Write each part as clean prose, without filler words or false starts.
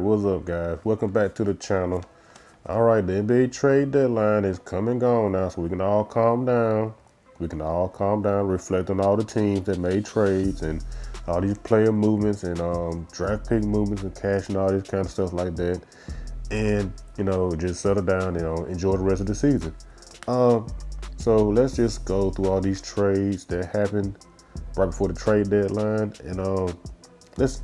what's up, guys? Welcome back to the channel. All right, the NBA trade deadline is come and gone now, so we can all calm down. Reflect on all the teams that made trades and all these player movements and draft pick movements and cash and all this kind of stuff like that. And, just settle down and enjoy the rest of the season. So let's just go through all these trades that happened right before the trade deadline, and let's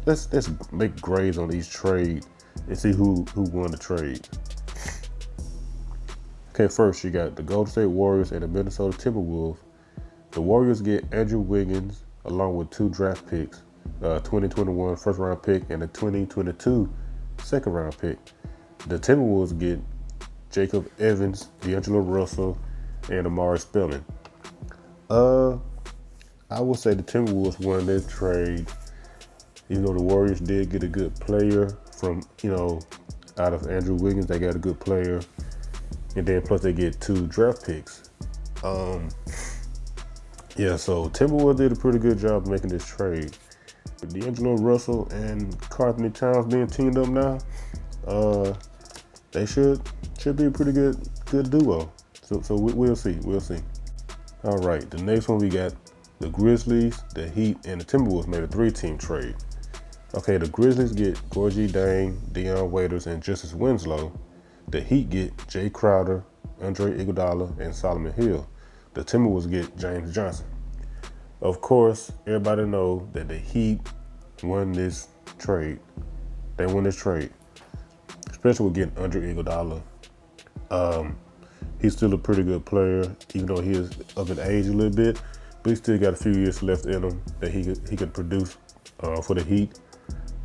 make grades on each trade and see who won the trade. Okay, first you got the Golden State Warriors and the Minnesota Timberwolves. The Warriors get Andrew Wiggins along with 2 draft picks, 2021 first round pick and a 2022 second round pick. The Timberwolves get Jacob Evans, D'Angelo Russell, and Amari Spelling. I will say the Timberwolves won this trade. Even though the Warriors did get a good player from, out of Andrew Wiggins, they got a good player. And then plus they get 2 draft picks. So Timberwolves did a pretty good job making this trade. With D'Angelo Russell and Karl Anthony Towns being teamed up now, they should be a pretty good duo. So we'll see. All right, the next one we got the Grizzlies, the Heat, and the Timberwolves made a 3-team trade. Okay, the Grizzlies get Gorgie Dang, Dion Waiters, and Justice Winslow. The Heat get Jay Crowder, Andre Iguodala, and Solomon Hill. The Timberwolves get James Johnson. Of course, everybody know that the Heat won this trade. They won this trade, especially with getting Andre Iguodala. He's still a pretty good player, even though he is of an age a little bit, but he still got a few years left in him that he could produce for the Heat.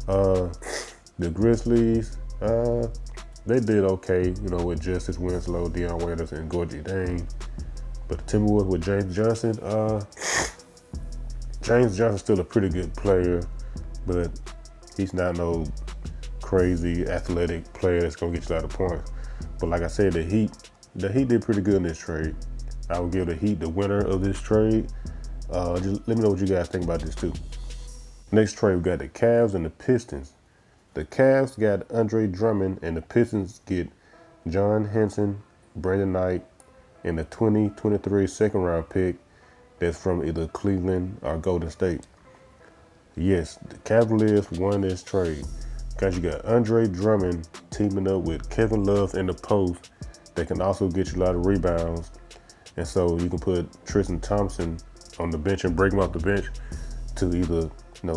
The Grizzlies, they did okay, with Justice Winslow, Dion Waiters, and Gorgie Dang. But the Timberwolves with James Johnson, James Johnson's still a pretty good player, but he's not no crazy athletic player that's gonna get you a lot of points. But like I said, the Heat did pretty good in this trade. I will give the Heat the winner of this trade. Just let me know what you guys think about this too. Next trade, we got the Cavs and the Pistons. The Cavs got Andre Drummond, and the Pistons get John Henson, Brandon Knight, and the 2023 second round pick that's from either Cleveland or Golden State. Yes, the Cavaliers won this trade because you got Andre Drummond teaming up with Kevin Love in the post that can also get you a lot of rebounds. And so you can put Tristan Thompson on the bench and break him off the bench to either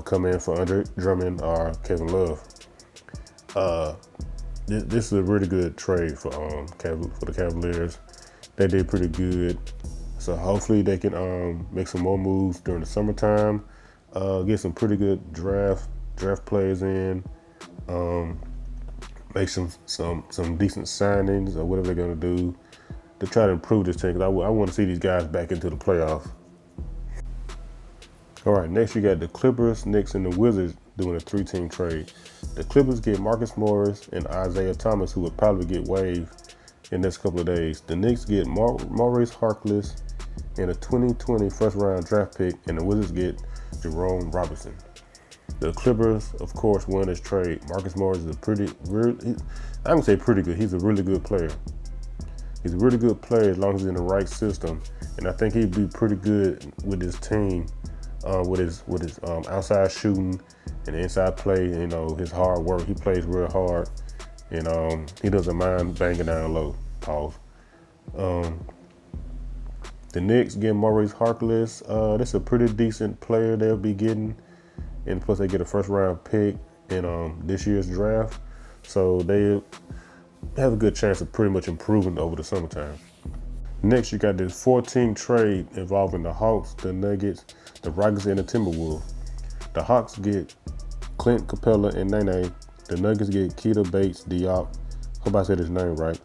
come in for Andre Drummond or Kevin Love. This is a really good trade for the Cavaliers. They did pretty good. So hopefully they can make some more moves during the summertime, get some pretty good draft players in, make some decent signings or whatever they're gonna do to try to improve this team. Because I want to see these guys back into the playoffs. All right, next you got the Clippers, Knicks, and the Wizards doing a 3-team trade. The Clippers get Marcus Morris and Isaiah Thomas, who would probably get waived in the next couple of days. The Knicks get Maurice Harkless and a 2020 first-round draft pick, and the Wizards get Jerome Robinson. The Clippers, of course, won this trade. Marcus Morris is I would say pretty good. He's a really good player. He's a really good player as long as he's in the right system, and I think he'd be pretty good with his team, with his outside shooting and inside play. His hard work. He plays real hard, and he doesn't mind banging down low. Pause. The Knicks get Maurice Harkless. That's a pretty decent player they'll be getting, and plus they get a first-round pick in this year's draft, so they have a good chance of pretty much improving over the summertime. Next, you got this 4-team trade involving the Hawks, the Nuggets, the Rockets, and the Timberwolves. The Hawks get Clint Capella and Nene. The Nuggets get Keita Bates-Diop, hope I said his name right,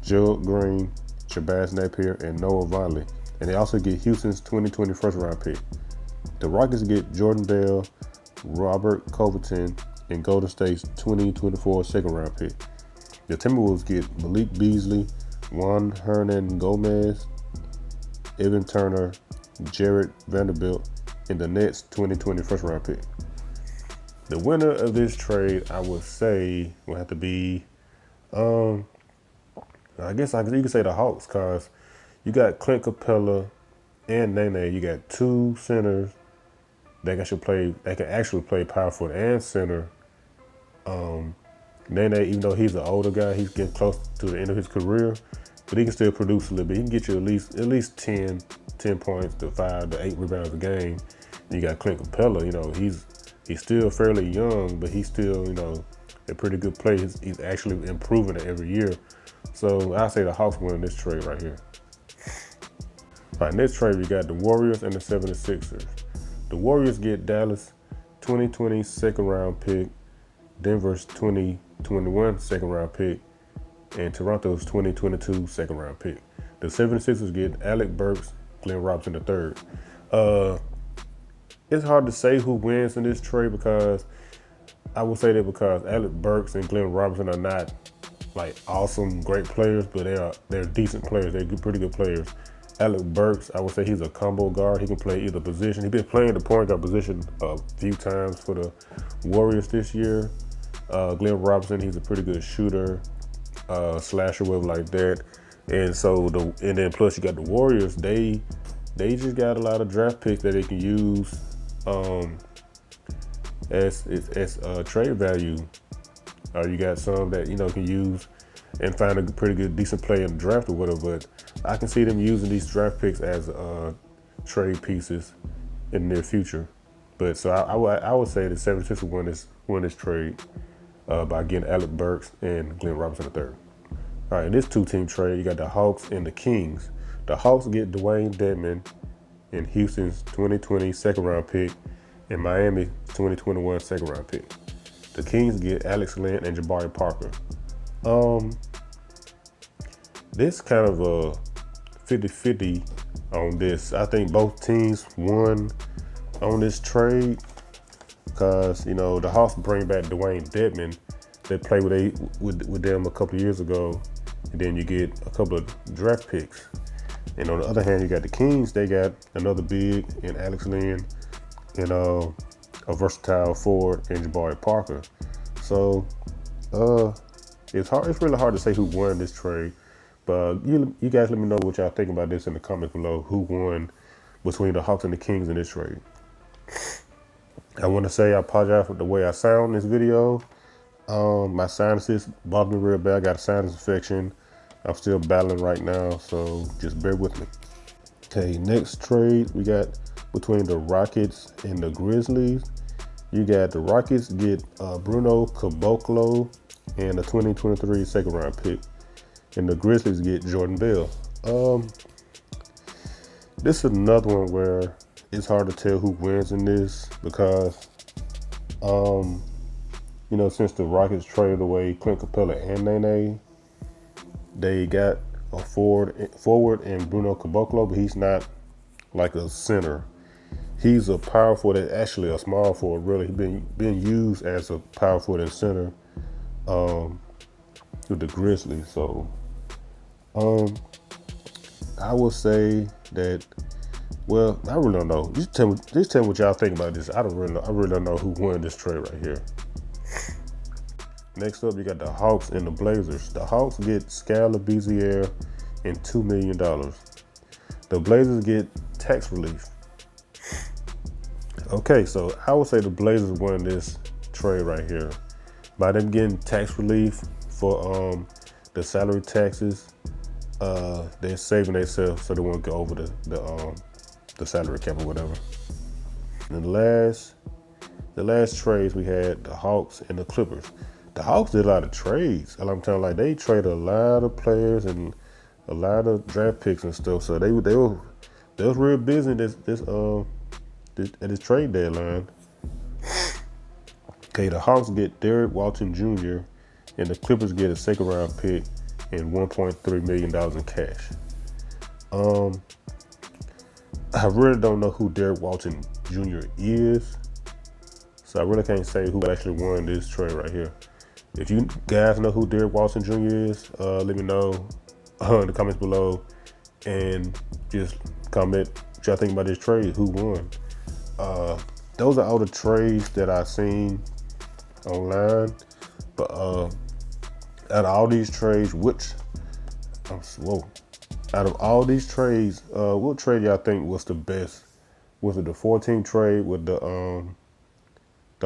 Gerald Green, Shabazz Napier, and Noah Vonleh. And they also get Houston's 2020 first-round pick. The Rockets get Jordan Bell, Robert Covington, and Golden State's 2024 second-round pick. The Timberwolves get Malik Beasley, Juan Hernan Gomez, Evan Turner, Jared Vanderbilt, and the Nets' 2020 first-round pick. The winner of this trade, I would say, will have to be, I guess you could say the Hawks, cause you got Clint Capella and Nene. You got two centers that can actually play power forward and center. Nene, even though he's an older guy, he's getting close to the end of his career, but he can still produce a little bit. He can get you at least 10 points to 5 to 8 rebounds a game. And you got Clint Capella, he's still fairly young, but he's still, a pretty good player. He's actually improving it every year. So I say the Hawks win this trade right here. All right, next trade, we got the Warriors and the 76ers. The Warriors get Dallas 2020 second round pick, Denver's 2021 second round pick, and Toronto's 2022 second round pick. The 76ers get Alec Burks, Glenn Robinson III. It's hard to say who wins in this trade because I will say that because Alec Burks and Glenn Robinson are not like awesome, great players, but they're decent players. They're pretty good players. Alec Burks, I would say he's a combo guard. He can play either position. He's been playing the point guard position a few times for the Warriors this year. Glenn Robinson, he's a pretty good shooter, slasher, whatever like that. And then plus you got the Warriors. They just got a lot of draft picks that they can use as trade value. You got some that can use and find a pretty good, decent player in the draft or whatever. But I can see them using these draft picks as trade pieces in the near future. But so I would say the 76ers win this trade by getting Alec Burks and Glenn Robinson III. All right, in this two-team trade, you got the Hawks and the Kings. The Hawks get Dwayne Dedmon and Houston's 2020 second-round pick and Miami's 2021 second-round pick. The Kings get Alex Len and Jabari Parker. This kind of a 50-50 on this. I think both teams won on this trade because, the Hawks bring back Dwayne Dedmon. They played with them a couple of years ago, and then you get a couple of draft picks. And on the other hand, you got the Kings. They got another big in Alex Len and a versatile forward in Jabari Parker. So it's really hard to say who won this trade. But you guys let me know what y'all think about this in the comments below. Who won between the Hawks and the Kings in this trade? I want to say I apologize for the way I sound in this video. My sinuses bother me real bad. I got a sinus infection. I'm still battling right now, so just bear with me. Okay, next trade we got between the Rockets and the Grizzlies. You got the Rockets get Bruno Caboclo and a 2023 second round pick. And the Grizzlies get Jordan Bell. This is another one where it's hard to tell who wins in this because, since the Rockets traded away Clint Capella and Nene, they got a forward in Bruno Caboclo, but he's not like a center. He's a power forward, that's actually a small forward, really. He's been used as a power forward and center with the Grizzlies. So I will say that, well, I really don't know. Just tell me what y'all think about this. I really don't know who won this trade right here. Next up, you got the Hawks and the Blazers. The Hawks get Skal Labissiere and $2 million. The Blazers get tax relief. Okay, so I would say the Blazers won this trade right here by them getting tax relief for the salary taxes. They're saving themselves so they won't go over the salary cap or whatever. And the last trades we had the Hawks and the Clippers. The Hawks did a lot of trades. I'm telling you, like, they traded a lot of players and a lot of draft picks and stuff. So they was real busy at this trade deadline. Okay, the Hawks get Derek Walton Jr. and the Clippers get a second round pick and $1.3 million in cash. I really don't know who Derek Walton Jr. is, so I really can't say who actually won this trade right here. If you guys know who Derek Walton Jr. is, let me know in the comments below, and just comment what y'all think about this trade, who won. Those are all the trades that I've seen online. But out of all these trades, out of all these trades, what trade y'all think was the best? Was it the 14 trade with the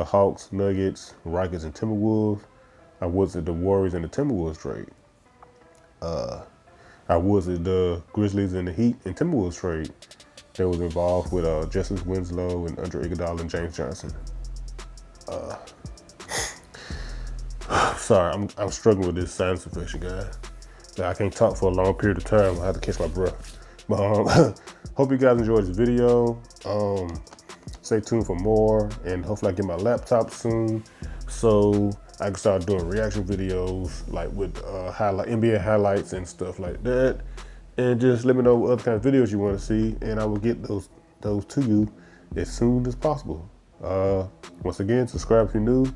Hawks, Nuggets, Rockets, and Timberwolves? Or was it the Warriors and the Timberwolves trade? Or was it the Grizzlies and the Heat and Timberwolves trade that was involved with Justice Winslow and Andre Iguodala and James Johnson? Sorry, I'm struggling with this sinus infection, guys. I can't talk for a long period of time. I have to catch my breath. But hope you guys enjoyed this video. Stay tuned for more, and hopefully I get my laptop soon, so I can start doing reaction videos like with NBA highlights and stuff like that. And just let me know what other kind of videos you want to see, and I will get those to you as soon as possible. Once again, subscribe if you're new,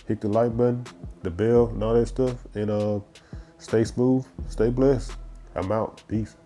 hit the like button, the bell, and all that stuff, and stay smooth, stay blessed. I'm out. Peace.